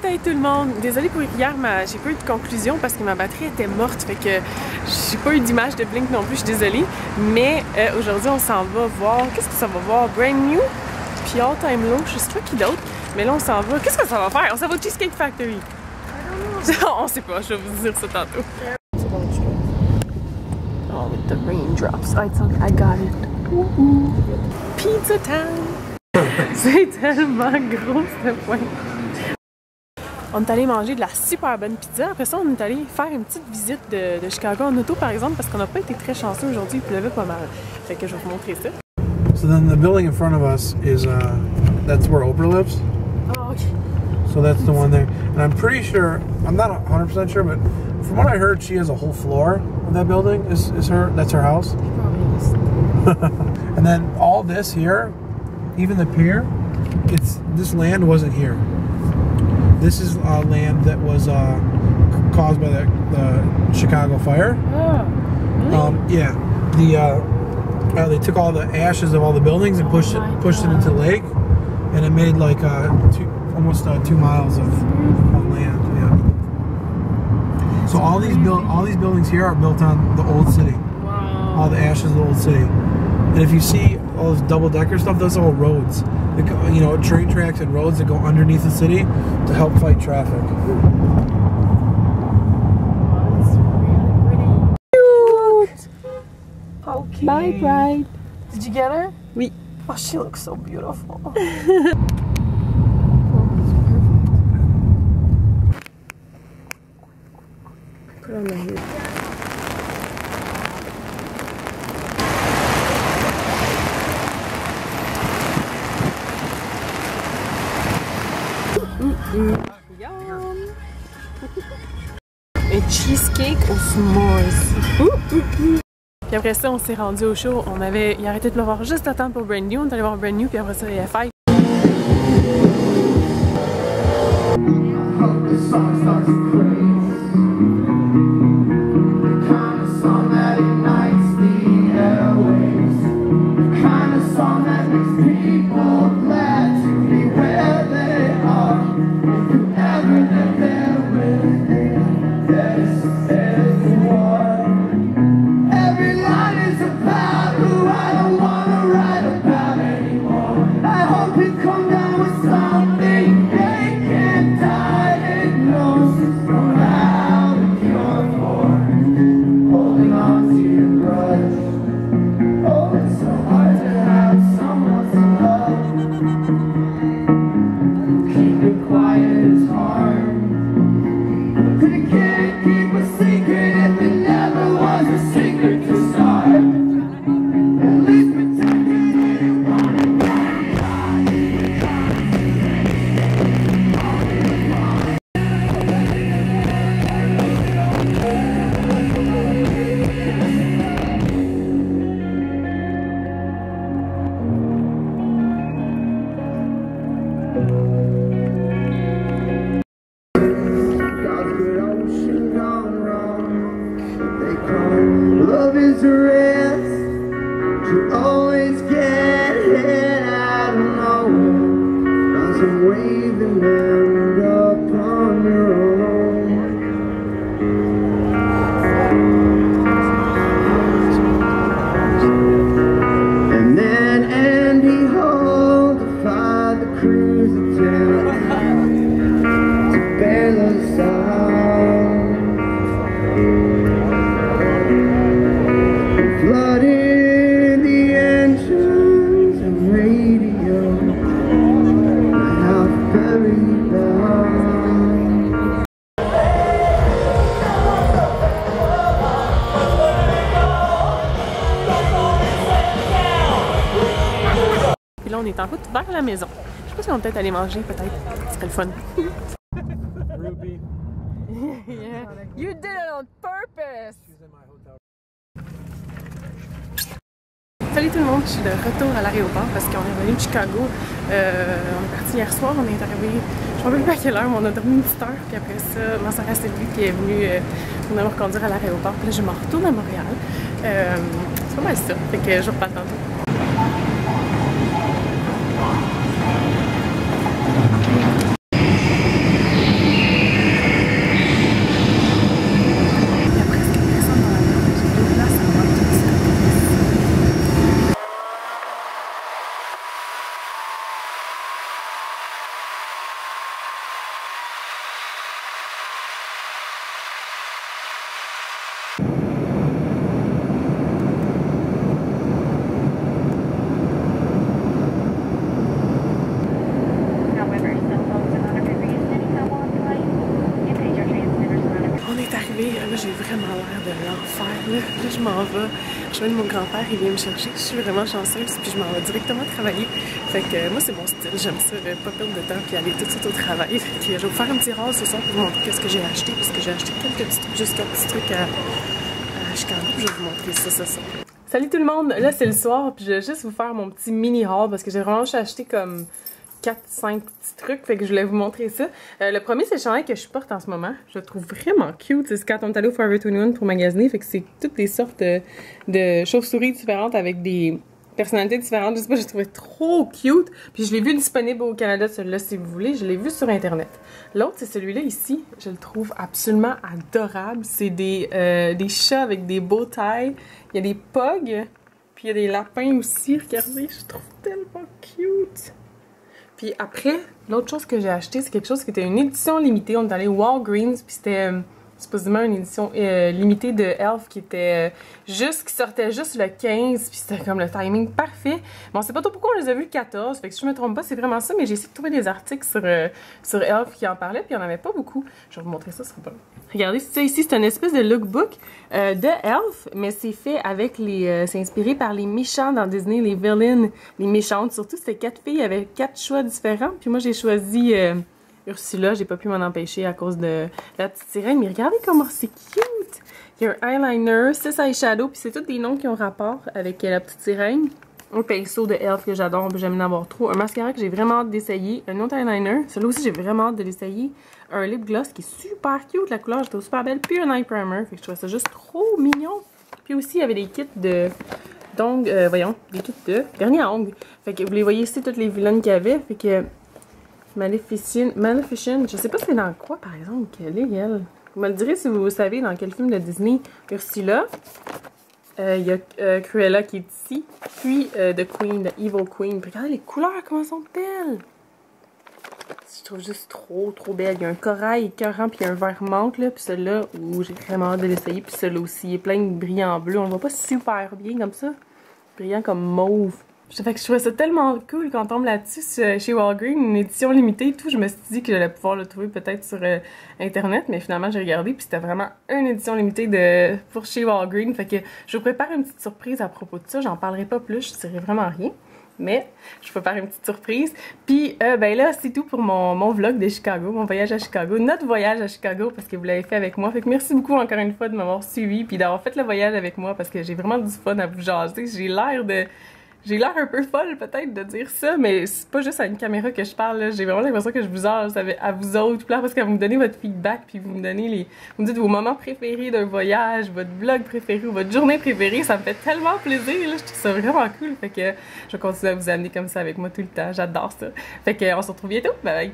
Hey tout le monde! Désolée pour hier, j'ai pas eu de conclusion parce que ma batterie était morte, fait que j'ai pas eu d'image de Blink non plus, je suis désolée. Mais aujourd'hui, on s'en va voir. Qu'est-ce que ça va voir? Brand New, puis All Time Low, je sais pas qui d'autre. Mais là, on s'en va. Qu'est-ce que ça va faire? On s'en va au Cheesecake Factory. On sait pas, je vais vous dire ça tantôt. Oh, with the raindrops. Oh, it's okay. I got it. Pizza time! C'est tellement gros ce point. On est allé manger de la super bonne pizza. Après ça, on est allé faire une petite visite de Chicago en auto, par exemple, parce qu'on n'a pas été très chanceux aujourd'hui. Il pleuvait pas mal. Fait que je vais vous montrer ça. So then the building in front of us is, that's where Oprah lives. Oh, okay. So that's the one there. And I'm pretty sure, I'm not 100% sure, but from what I heard, she has a whole floor of that building. That's her house. And then all this here, even the pier, this land wasn't here. This is land that was caused by the Chicago fire. Oh, really? Yeah. They took all the ashes of all the buildings and pushed it into the lake, and it made like almost 2 miles of land. Yeah. So all these buildings here are built on the old city. Wow. All the ashes of the old city. And if you see all this double-decker stuff, those are all roads. You know, train tracks and roads that go underneath the city to help fight traffic. That's really pretty. Cute! Okay. Bye, Bride. Did you get her? Oui. Oh, she looks so beautiful. Put on my hair. Yum! Un cheesecake aux s'mores. Puis après ça, on s'est rendu au show. Il arrêtait de pleuvoir juste à temps pour Brand New. On est allé voir Brand New, puis après ça, il y a Fight. Love is a rest to always get hit out of nowhere. Find some waving land upon your own. And then Andy Hall defied the cruise attempt to bail us out. Flooded the engines and radio, half buried down. Puis là, on est en route vers la maison. Je sais pas si on va peut-être aller manger, peut-être. Ce serait le fun. Ruby. Yeah. You did it on purpose! Salut tout le monde, je suis de retour à l'aéroport parce qu'on est revenu de Chicago. On est parti hier soir, on est arrivé, je ne me rappelle pas à quelle heure, mais on a dormi une petite heure. Puis après ça, ma soeur Sylvie qui est venue nous reconduire à l'aéroport. Puis là, je me retourne à Montréal. C'est pas mal ça, fait que je repars tantôt. Là, je m'en vais rejoindre mon grand-père, il vient me chercher. Je suis vraiment chanceuse, puis je m'en vais directement travailler. Fait que moi, c'est mon style, j'aime ça, pas perdre de temps, puis aller tout de suite au travail. Fait que je vais vous faire un petit rase ce soir pour vous montrer qu'est-ce que j'ai acheté, parce que j'ai acheté quelques petits trucs, juste quelques petits trucs à Chicago, je vais vous montrer ça ce soir. Salut tout le monde, là c'est le soir, puis je vais juste vous faire mon petit mini haul, parce que j'ai vraiment acheté comme 4-5 petits trucs, fait que je voulais vous montrer ça. Le premier, c'est le chandail que je porte en ce moment. Je le trouve vraiment cute. C'est quand on est allé au Forever 21 pour magasiner, fait que c'est toutes des sortes de chauves-souris différentes avec des personnalités différentes. Je sais pas, je le trouvais trop cute. Puis je l'ai vu disponible au Canada, celui-là, si vous voulez. Je l'ai vu sur Internet. L'autre, c'est celui-là ici. Je le trouve absolument adorable. C'est des chats avec des bow ties. Il y a des pogs, puis il y a des lapins aussi. Regardez, je trouve tellement cute. Puis après, l'autre chose que j'ai acheté, c'est quelque chose qui était une édition limitée. On est allé Walgreens, puis c'était supposément une édition limitée de Elf qui était qui sortait juste le 15, puis c'était comme le timing parfait. Bon, on sait pas trop pourquoi on les a vus le 14, fait que si je me trompe pas, c'est vraiment ça, mais j'ai essayé de trouver des articles sur Elf qui en parlaient, puis il n'y en avait pas beaucoup. Je vais vous montrer ça, ce sera pas long. Regardez, ça ici, c'est une espèce de lookbook de Elf, mais c'est fait avec c'est inspiré par les méchants dans Disney, les villains, les méchantes. Surtout, c'était 4 filles avec 4 choix différents, puis moi j'ai choisi Ursula, j'ai pas pi m'en empêcher à cause de la petite sirène, mais regardez comment c'est cute! Il y a un eyeliner, 6 eyeshadows, puis c'est tous des noms qui ont rapport avec la petite sirène. Un pinceau de Elf que j'adore, j'aime en avoir trop. Un mascara que j'ai vraiment hâte d'essayer. Un autre eyeliner, celui-là aussi j'ai vraiment hâte de l'essayer. Un lip gloss qui est super cute, la couleur, je trouve super belle. Puis un eye primer, fait que je trouve ça juste trop mignon. Puis aussi, il y avait des kits d'ongles, voyons, des kits de vernis à ongles. Fait que vous les voyez ici, toutes les vilaines qu'il y avait. Fait que Maleficent, je sais pas c'est dans quoi par exemple qu'elle est, elle. Vous me le direz si vous savez dans quel film de Disney. Ursula, il y a Cruella qui est ici, puis The Queen, The Evil Queen. Puis regardez les couleurs, comment elles sont belles! Je trouve juste trop belle. Il y a un corail écœurant, puis un vert menthe, là, puis celui-là, où j'ai vraiment hâte de l'essayer, puis celui-là aussi, il est plein de brillants bleus. On le voit pas super bien comme ça. Brillant comme mauve. Fait que je trouvais ça tellement cool quand on tombe là-dessus chez Walgreens, une édition limitée et tout. Je me suis dit que j'allais pouvoir le trouver peut-être sur Internet, mais finalement j'ai regardé puis c'était vraiment une édition limitée pour chez Walgreens. Fait que je vous prépare une petite surprise à propos de ça. J'en parlerai pas plus, je dirai vraiment rien. Mais je vous prépare une petite surprise. Puis ben là, c'est tout pour mon vlog de Chicago, mon voyage à Chicago, notre voyage à Chicago parce que vous l'avez fait avec moi. Fait que merci beaucoup encore une fois de m'avoir suivi puis d'avoir fait le voyage avec moi parce que j'ai vraiment du fun à vous jaser. J'ai l'air un peu folle peut-être de dire ça, mais c'est pas juste à une caméra que je parle, j'ai vraiment l'impression que je vous jase à vous autres, parce que vous me donnez votre feedback, puis vous me dites vos moments préférés d'un voyage, votre vlog préféré ou votre journée préférée, ça me fait tellement plaisir, là, je trouve ça vraiment cool, fait que je vais continuer à vous amener comme ça avec moi tout le temps, j'adore ça. Fait que on se retrouve bientôt, bye bye!